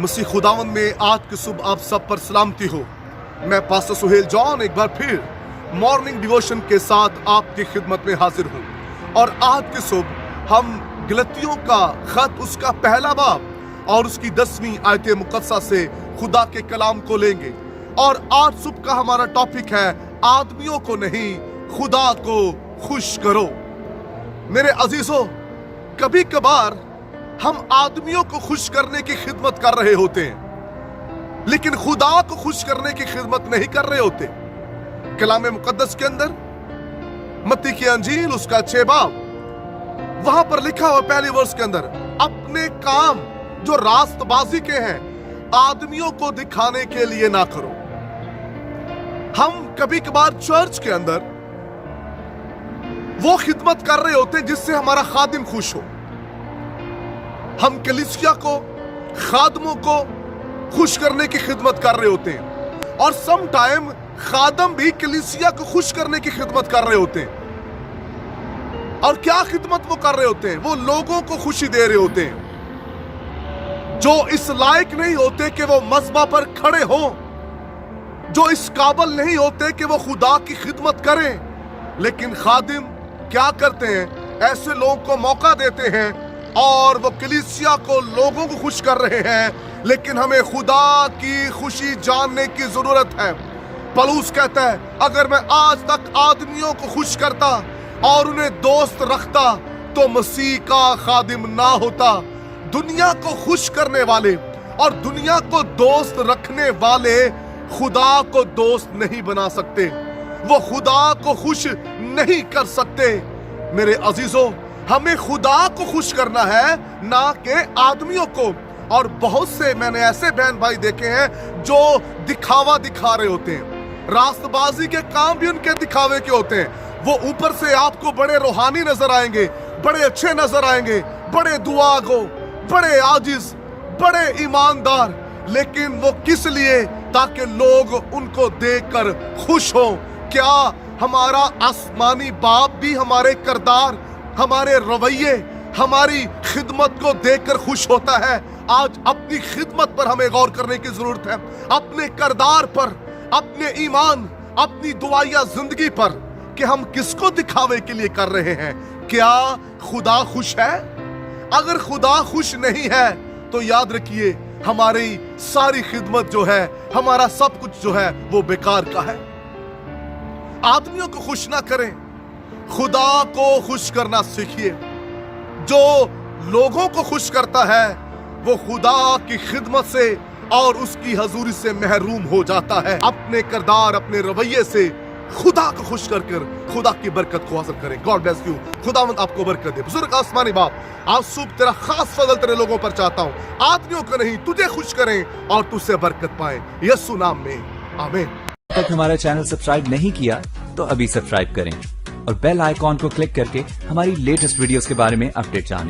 मसीह खुदावंद में आज की सुबह आप सब पर सलामती हो। मैं पास्टर सुहेल जॉन एक बार फिर मॉर्निंग डिवोशन के साथ आपकी खिदमत में हाजिर हूँ। और आज की सुबह हम गलतियों का खत उसका पहला बाब और उसकी 10वीं आयत मुकद्दसा से खुदा के कलाम को लेंगे। और आज सुबह का हमारा टॉपिक है आदमियों को नहीं खुदा को खुश करो। मेरे अजीजों, कभी कभार हम आदमियों को खुश करने की खिदमत कर रहे होते हैं, लेकिन खुदा को खुश करने की खिदमत नहीं कर रहे होते। कलाम मुकद्दस के अंदर मत्ती की अंजील उसका 6 बाब, वहां पर लिखा हुआ पहले वर्ष के अंदर, अपने काम जो रास्तबाजी के हैं आदमियों को दिखाने के लिए ना करो। हम कभी कभार चर्च के अंदर वो खिदमत कर रहे होते हैं जिससे हमारा खादिम खुश हो। हम कलीसिया को, खादमों को खुश करने की खिदमत कर रहे होते हैं, और सम टाइम खादम भी कलीसिया को खुश करने की खिदमत कर रहे होते हैं। और क्या खिदमत वो कर रहे होते हैं? वो लोगों को खुशी दे रहे होते हैं जो इस लायक नहीं होते कि वो मज़बा पर खड़े हों, जो इस काबिल नहीं होते कि वो खुदा की खिदमत करें। लेकिन खादिम क्या करते हैं? ऐसे लोगों को मौका देते हैं और वो कलीसिया को, लोगों को खुश कर रहे हैं। लेकिन हमें खुदा की खुशी जानने की जरूरत है। पौलुस कहता है, अगर मैं आज तक आदमियों को खुश करता और उन्हें दोस्त रखता तो मसीह का खादिम ना होता। दुनिया को खुश करने वाले और दुनिया को दोस्त रखने वाले खुदा को दोस्त नहीं बना सकते, वो खुदा को खुश नहीं कर सकते। मेरे अजीजों, हमें खुदा को खुश करना है, ना कि आदमियों को। और बहुत से मैंने ऐसे बहन भाई देखे हैं जो दिखावा दिखा रहे होते हैं। रास्तबाजी के काम भी उनके दिखावे के होते हैं। वो ऊपर से आपको बड़े रूहानी नजर आएंगे, बड़े अच्छे नजर आएंगे, बड़े दुआ गो, बड़े आजिज, बड़े ईमानदार, लेकिन वो किस लिए? ताकि लोग उनको देखकर खुश हों। क्या हमारा आसमानी बाप भी हमारे किरदार, हमारे रवैये, हमारी खिदमत को देखकर खुश होता है? आज अपनी खिदमत पर हमें गौर करने की जरूरत है, अपने किरदार पर, अपने ईमान, अपनी दुआया जिंदगी पर, कि हम किसको दिखावे के लिए कर रहे हैं। क्या खुदा खुश है? अगर खुदा खुश नहीं है तो याद रखिए हमारी सारी खिदमत जो है, हमारा सब कुछ जो है वो बेकार का है। आदमियों को खुश ना करें, खुदा को खुश करना सीखिए। जो लोगों को खुश करता है वो खुदा की खिदमत से और उसकी हजूरी से महरूम हो जाता है। अपने किरदार, अपने रवैये से खुदा को खुश कर खुदा की बरकत को हासिल करें। God bless you. खुदावंद आपको बरकत दे। बुजुर्ग आसमानी बाप, आज सुबह तेरा खास फजल तेरे लोगों पर चाहता हूँ। आदमियों को नहीं, तुझे खुश करें और तुझसे बरकत पाए, यीशु नाम में, आमीन। अब तक हमारा चैनल सब्सक्राइब नहीं किया तो अभी सब्सक्राइब करें और बेल आइकॉन को क्लिक करके हमारी लेटेस्ट वीडियोस के बारे में अपडेट जानें।